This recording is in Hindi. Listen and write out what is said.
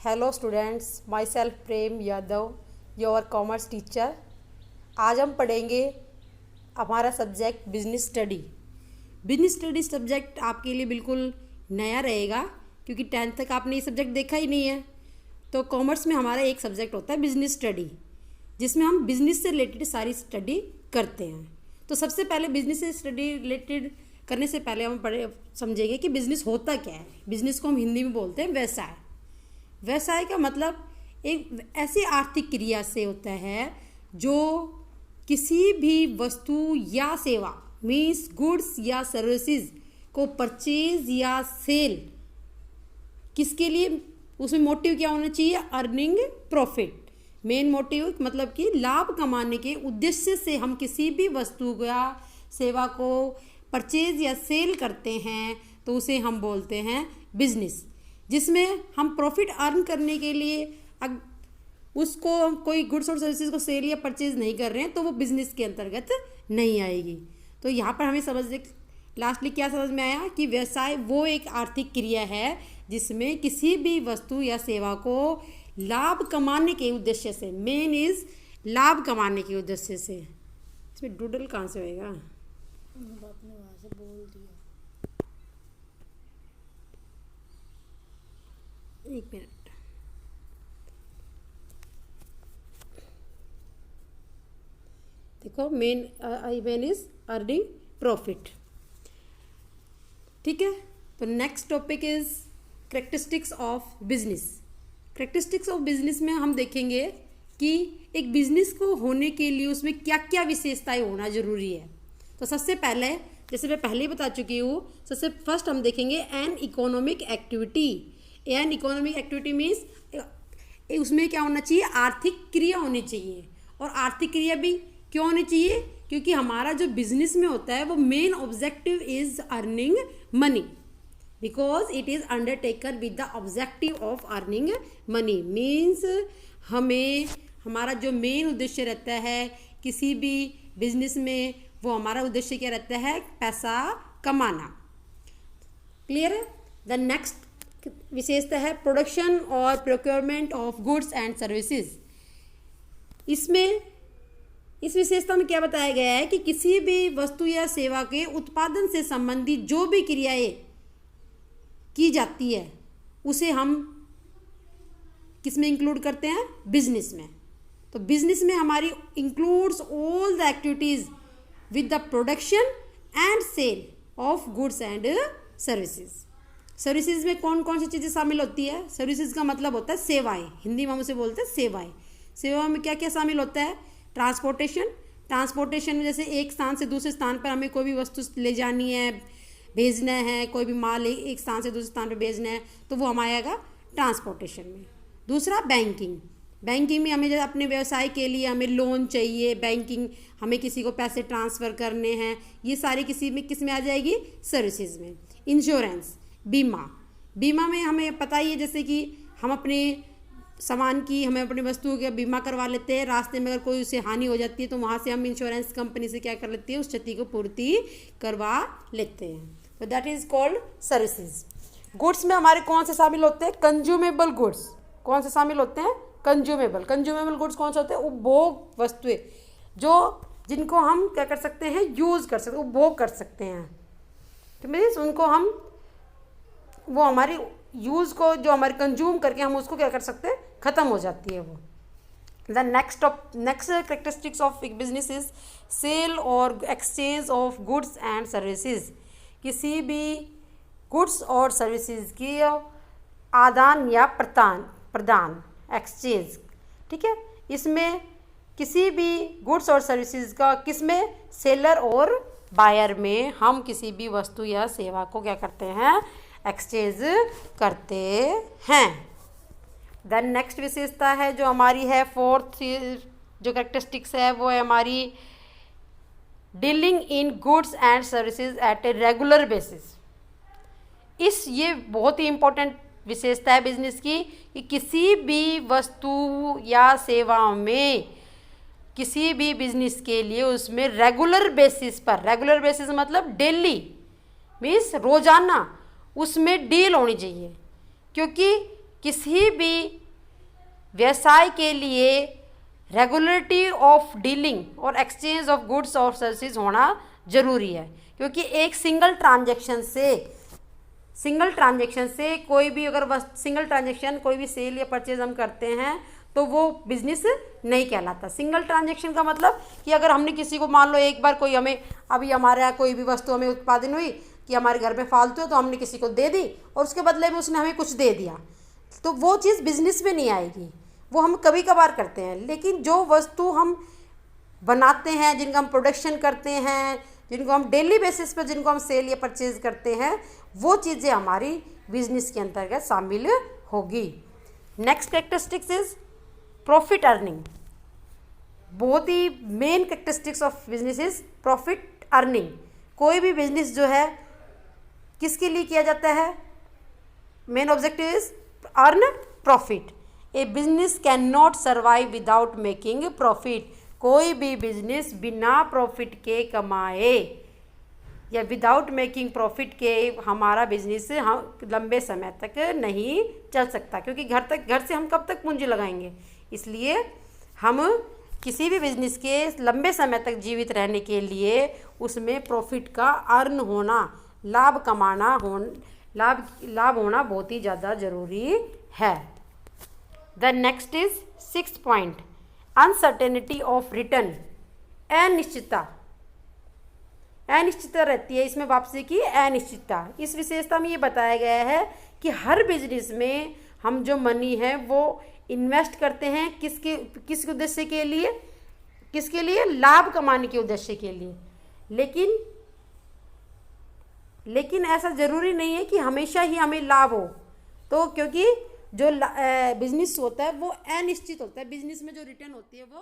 Hello students, my self Prem Yadav, your commerce teacher. आज हम पढ़ेंगे हमारा subject business study. Business study subject आपके लिए बिल्कुल नया रहेगा क्योंकि 10th तक आपने ये सब्जेक्ट देखा ही नहीं है। तो कॉमर्स में हमारा एक सब्जेक्ट होता है बिजनेस स्टडी, जिसमें हम बिजनेस से रिलेटेड सारी स्टडी करते हैं। तो सबसे पहले बिजनेस से स्टडी रिलेटेड करने से पहले हम समझेंगे कि बिजनेस होता क्या है। बिजनेस को हम हिंदी में बोलते हैं व्यवसाय। व्यवसाय का मतलब एक ऐसी आर्थिक क्रिया से होता है जो किसी भी वस्तु या सेवा मीन्स गुड्स या सर्विसेज को परचेज या सेल, किसके लिए, उसमें मोटिव क्या होना चाहिए, अर्निंग प्रॉफिट। मेन मोटिव मतलब कि लाभ कमाने के उद्देश्य से हम किसी भी वस्तु या सेवा को परचेज या सेल करते हैं तो उसे हम बोलते हैं बिजनेस। जिसमें हम प्रॉफिट अर्न करने के लिए उसको कोई गुड्स और सर्विसेज को सेल या परचेज नहीं कर रहे हैं तो वो बिजनेस के अंतर्गत नहीं आएगी। तो यहाँ पर हमें लास्टली क्या समझ में आया कि व्यवसाय वो एक आर्थिक क्रिया है जिसमें किसी भी वस्तु या सेवा को लाभ कमाने के उद्देश्य से, मेन इज लाभ कमाने के उद्देश्य से। इसमें डूडल कहाँ से होएगा, आपने वहाँ से बोल दिया। एक मिनट। देखो मेन इज अर्निंग प्रॉफिट। ठीक है, तो next topic is characteristics of business. Characteristics of business में हम देखेंगे कि एक बिजनेस को होने के लिए उसमें क्या क्या विशेषताएं होना जरूरी है। तो सबसे पहले, जैसे मैं पहले ही बता चुकी हूँ, सबसे फर्स्ट हम देखेंगे an economic activity. An economic activity means उसमें क्या होना चाहिए, आर्थिक क्रिया होनी चाहिए। और आर्थिक क्रिया भी क्यों होनी चाहिए, क्योंकि हमारा जो बिजनेस में होता है वो main objective is earning money, because it is undertaken with the objective of earning money. Means हमारा जो मेन उद्देश्य रहता है किसी भी बिजनेस में, वो हमारा उद्देश्य क्या रहता है, पैसा कमाना। क्लियर है। द नेक्स्ट विशेषता है प्रोडक्शन और procurement of goods and services. इसमें इस विशेषता में क्या बताया गया है कि किसी भी वस्तु या सेवा के उत्पादन से संबंधित जो भी क्रियाएं की जाती है उसे हम किस में इंक्लूड करते हैं, बिजनेस में। तो बिजनेस में हमारी includes all the activities with the production and sale of goods and services. Services में कौन कौन सी चीज़ें शामिल होती है, सर्विसेज का मतलब होता है सेवाएं, हिंदी में हम उसे बोलते हैं सेवाएं। सेवा में क्या क्या शामिल होता है, ट्रांसपोर्टेशन में जैसे एक स्थान से दूसरे स्थान पर हमें कोई भी वस्तु ले जानी है, भेजना है, कोई भी माल एक स्थान से दूसरे स्थान पर भेजना है तो वो हमारा आएगा ट्रांसपोर्टेशन में। दूसरा बैंकिंग में हमें जैसे अपने व्यवसाय के लिए हमें लोन चाहिए, बैंकिंग हमें किसी को पैसे ट्रांसफ़र करने हैं, ये सारी किस में आ जाएगी, सर्विसेज में। इंश्योरेंस, बीमा में हमें पता ही है जैसे कि हम अपने सामान की, हमें अपनी वस्तुओं का बीमा करवा लेते हैं। रास्ते में अगर कोई उसे हानि हो जाती है तो वहाँ से हम इंश्योरेंस कंपनी से क्या कर लेते हैं, उस क्षति को पूर्ति करवा लेते हैं। तो that is called services. Goods में हमारे कौन से शामिल होते हैं, कंज्यूमेबल गुड्स। कौन से शामिल होते हैं, कंज्यूमेबल गुड्स कौन से होते हैं, उपभोग वस्तुएं जिनको हम क्या कर सकते हैं, यूज़ कर सकते हैं, उपभोग कर सकते हैं। तो मीन्स उनको हम वो हमारी यूज़ को जो हमारे कंज्यूम करके हम उसको क्या कर सकते हैं, ख़त्म हो जाती है वो। The next characteristics of business is sale और exchange of goods and services. किसी भी गुड्स और सर्विसेज की आदान या प्रदान एक्सचेंज। ठीक है, इसमें किसी भी गुड्स और सर्विसेज का किसमें, सेलर और बायर में हम किसी भी वस्तु या सेवा को क्या करते हैं, एक्सचेंज करते हैं। द नेक्स्ट विशेषता है जो हमारी है, फोर्थ जो कैरेक्टरिस्टिक्स है वो है हमारी dealing in goods and services at a regular basis. ये बहुत ही इंपॉर्टेंट विशेषता है बिजनेस की कि किसी भी वस्तु या सेवा में, किसी भी बिजनेस के लिए उसमें रेगुलर बेसिस मतलब डेली मीन्स रोजाना उसमें डील होनी चाहिए। क्योंकि किसी भी व्यवसाय के लिए रेगुलेटरी ऑफ डीलिंग और एक्सचेंज ऑफ गुड्स और सर्विसेज होना ज़रूरी है, क्योंकि एक सिंगल ट्रांजैक्शन से कोई भी अगर सिंगल ट्रांजैक्शन कोई भी सेल या परचेज हम करते हैं तो वो बिजनेस नहीं कहलाता। सिंगल ट्रांजैक्शन का मतलब कि अगर हमने किसी को, मान लो एक बार कोई हमें, अभी हमारे यहाँ कोई भी वस्तु हमें उत्पादन हुई कि हमारे घर में फालतू है तो हमने किसी को दे दी और उसके बदले में उसने हमें कुछ दे दिया, तो वो चीज़ बिजनेस में नहीं आएगी, वो हम कभी कभार करते हैं। लेकिन जो वस्तु हम बनाते हैं, जिनका हम प्रोडक्शन करते हैं, जिनको हम डेली बेसिस पर जिनको हम सेल या परचेज करते हैं, वो चीज़ें हमारी बिजनेस के अंतर्गत शामिल होगी। Next characteristics is profit earning. बहुत ही main characteristics of business is profit earning. कोई भी बिजनेस जो है किसके लिए किया जाता है? Main objective is earn profit. A business can not survive without making profit. कोई भी बिजनेस बिना प्रॉफिट के कमाए या विदाउट मेकिंग प्रॉफिट के हमारा बिजनेस हम लंबे समय तक नहीं चल सकता, क्योंकि घर से हम कब तक पूंजी लगाएंगे। इसलिए हम किसी भी बिजनेस के लंबे समय तक जीवित रहने के लिए उसमें प्रॉफिट का अर्न होना, लाभ होना बहुत ही ज़्यादा ज़रूरी है। The next is 6th point, uncertainty of return. अनिश्चितता रहती है इसमें, वापसी की अनिश्चितता। इस विशेषता में ये बताया गया है कि हर बिजनेस में हम जो मनी है वो इन्वेस्ट करते हैं किस उद्देश्य के लिए? किसके लिए? लाभ कमाने के उद्देश्य के लिए। लेकिन ऐसा ज़रूरी नहीं है कि हमेशा ही हमें लाभ हो, तो क्योंकि जो बिजनेस होता है वो अनिश्चित होता है, बिजनेस में जो रिटर्न होती है वो